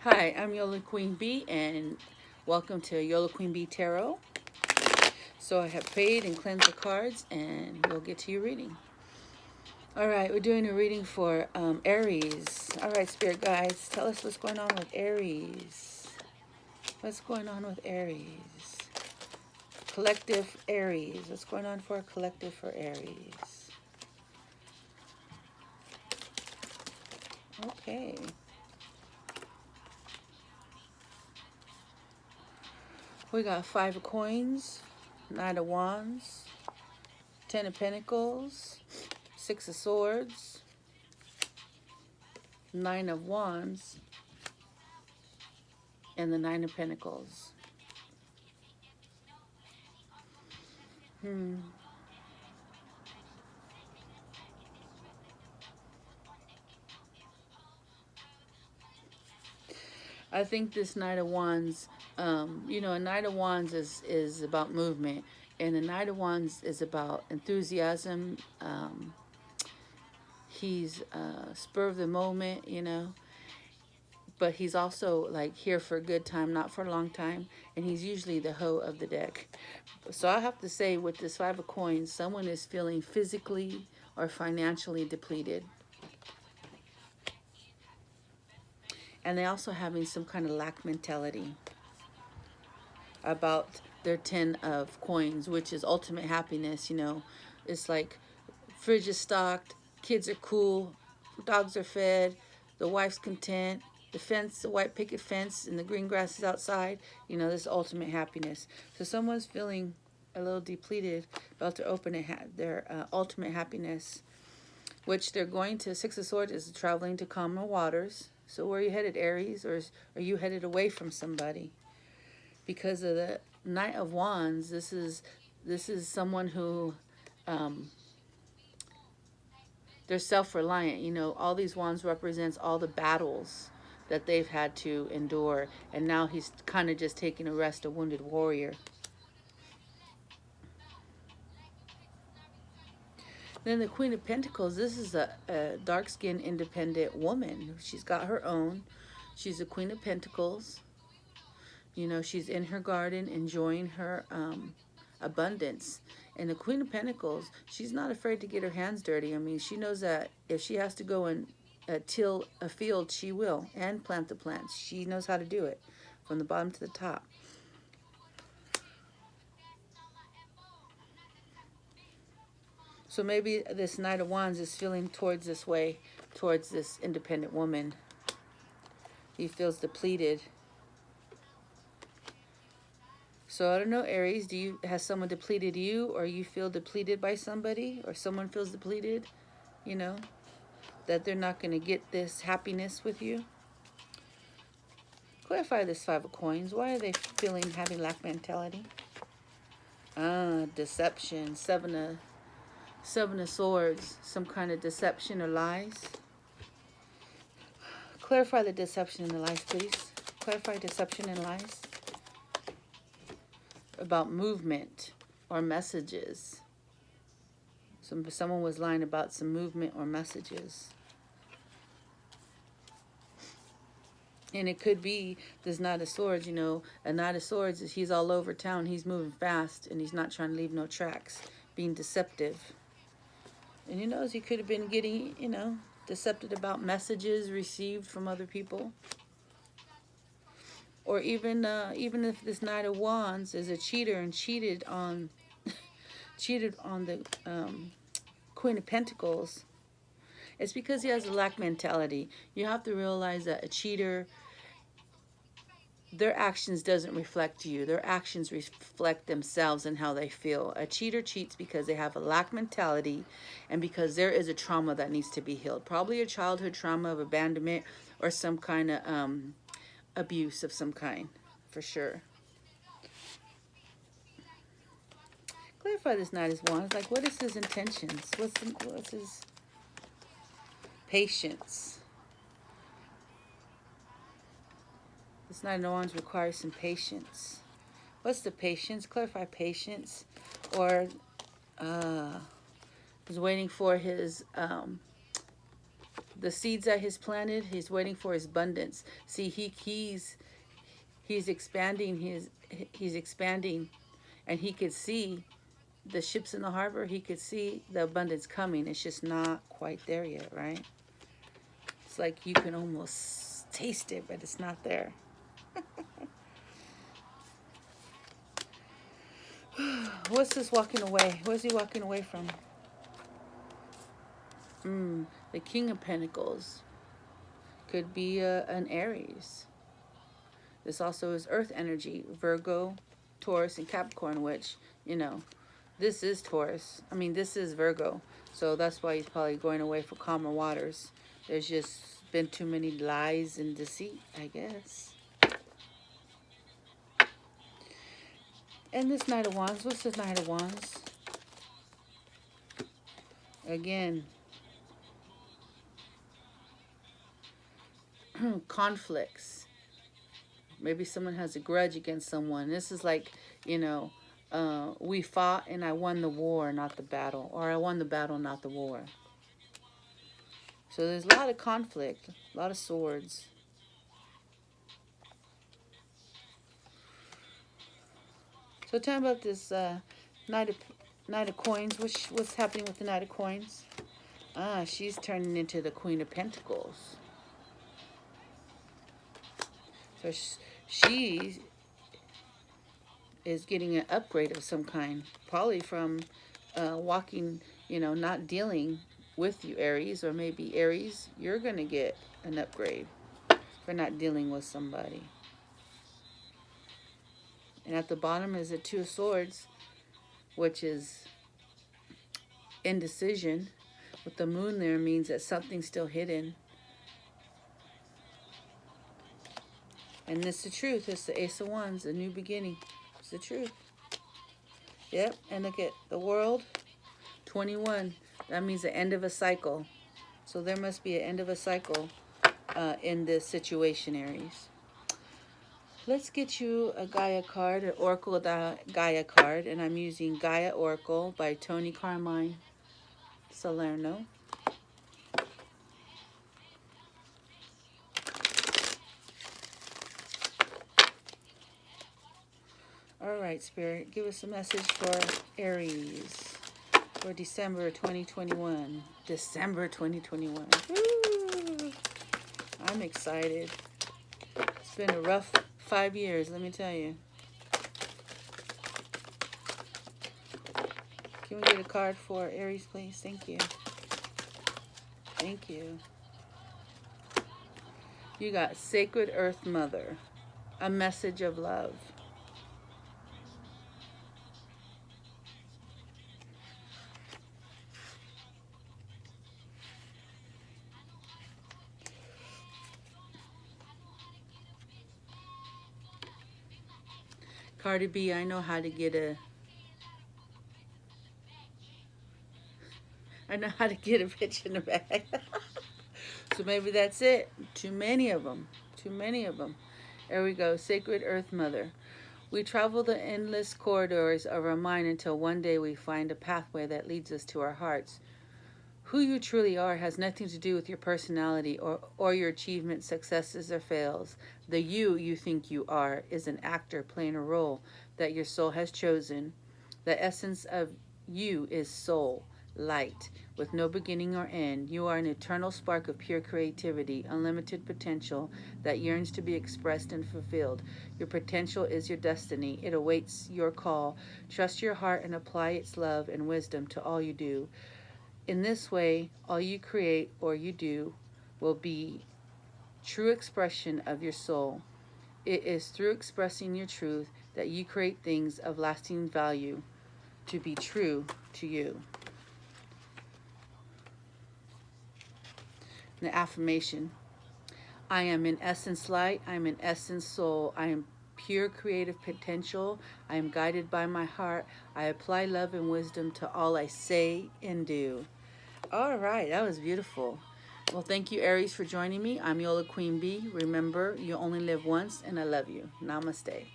Hi, I'm Yolo Queen Bee, and welcome to Yolo Queen Bee Tarot. So I have prayed and cleansed the cards, and we'll get to your reading. All right, we're doing a reading for Aries. All right, Spirit Guides, tell us what's going on with Aries. What's going on with Aries? Collective Aries. What's going on for a collective for Aries? Okay. We got 5 of Coins, Knight of Wands, 10 of Pentacles, 6 of Swords, 9 of Wands, and the 9 of Pentacles. I think this Knight of Wands, a Knight of Wands is about movement, and the Knight of Wands is about enthusiasm. He's spur of the moment, but he's also like here for a good time, not for a long time, and he's usually the hoe of the deck. So I have to say, with this 5 of Coins, someone is feeling physically or financially depleted. And they also having some kind of lack mentality about their 10 of Coins, which is ultimate happiness. It's like fridge is stocked, kids are cool, dogs are fed, the wife's content, the white picket fence, and the green grass is outside. This ultimate happiness. So someone's feeling a little depleted, about to open their ultimate happiness, which they're going to. 6 of Swords is traveling to calmer waters. So where are you headed, Aries? Or are you headed away from somebody? Because of the Knight of Wands, this is someone who they're self-reliant. All these wands represents all the battles that they've had to endure, and now he's kind of just taking a rest, a wounded warrior. Then the Queen of Pentacles, this is a dark-skinned, independent woman. She's got her own. She's a Queen of Pentacles. She's in her garden enjoying her abundance. And the Queen of Pentacles, she's not afraid to get her hands dirty. I mean, she knows that if she has to go and till a field, she will, and plant the plants. She knows how to do it from the bottom to the top. So maybe this Knight of Wands is feeling towards this way, towards this independent woman. He feels depleted. So I don't know, Aries, has someone depleted you, or you feel depleted by somebody, or someone feels depleted, that they're not going to get this happiness with you? Clarify this 5 of Coins. Why are they having lack mentality? Deception. Seven of Swords. Some kind of deception or lies. Clarify the deception and the lies, please. Clarify deception and lies. About movement or messages. Someone was lying about some movement or messages. And it could be this Knight of Swords, a Knight of Swords, he's all over town. He's moving fast, and he's not trying to leave no tracks, being deceptive. And he could have been getting, deceptive about messages received from other people. Or even if this Knight of Wands is a cheater and cheated on the Queen of Pentacles, it's because he has a lack mentality. You have to realize that a cheater, their actions doesn't reflect you. Their actions reflect themselves and how they feel. A cheater cheats because they have a lack mentality, and because there is a trauma that needs to be healed. Probably a childhood trauma of abandonment, or some kind of abuse of some kind, for sure. Clarify this Knight of Wands. Like, what is his intentions? What's his patience? This Knight of Wands requires some patience. What's the patience? Clarify patience. Or is waiting for his the seeds that he's planted, he's waiting for his abundance. See, he's expanding he's expanding, and he could see the ships in the harbor. He could see the abundance coming. It's just not quite there yet, right? It's like you can almost taste it, but it's not there. What's this walking away? Where's he walking away from? The King of Pentacles could be an Aries. This also is Earth energy, Virgo, Taurus, and Capricorn, which, you know, this is Taurus. I mean, this is Virgo. So that's why he's probably going away for calmer waters. There's just been too many lies and deceit, I guess. And this Knight of Wands, what's this Knight of Wands? Again, conflicts. Maybe someone has a grudge against someone. This is like, you know, we fought and I won the war, not the battle. Or I won the battle, not the war. So there's a lot of conflict, a lot of swords. So tell me about this Knight of Coins. What's happening with the Knight of Coins? Ah, she's turning into the Queen of Pentacles. So she is getting an upgrade of some kind. Probably from walking, you know, not dealing with you, Aries. Or maybe, Aries, you're going to get an upgrade for not dealing with somebody. And at the bottom is the Two of Swords, which is indecision. With the moon there means that something's still hidden. And it's the truth. It's the Ace of Wands, a new beginning. It's the truth. Yep. And look at the World, 21. That means the end of a cycle. So there must be an end of a cycle in this situation, Aries. Let's get you a Gaia card, an Oracle Gaia card. And I'm using Gaia Oracle by Toni, Carmine, Salerno. All right, Spirit, give us a message for Aries for December 2021. December 2021. Woo! I'm excited. It's been a rough 5 years, let me tell you. Can we get a card for Aries, please? Thank you. Thank you. You got Sacred Earth Mother, a message of love. Cardi B, I know how to get a bitch in the bag. So maybe that's it. Too many of them. Too many of them. There we go. Sacred Earth Mother. We travel the endless corridors of our mind until one day we find a pathway that leads us to our hearts. Who you truly are has nothing to do with your personality or your achievements, successes, or fails. The you think you are is an actor playing a role that your soul has chosen. The essence of you is soul, light, with no beginning or end. You are an eternal spark of pure creativity, unlimited potential that yearns to be expressed and fulfilled. Your potential is your destiny. It awaits your call. Trust your heart and apply its love and wisdom to all you do. In this way, all you create or you do will be true expression of your soul. It is through expressing your truth that you create things of lasting value to be true to you. The affirmation. I am in essence light. I am in essence soul. I am pure creative potential. I am guided by my heart. I apply love and wisdom to all I say and do. All right, that was beautiful. Well, thank you, Aries, for joining me. I'm Yola Queen B. Remember, you only live once, and I love you. Namaste.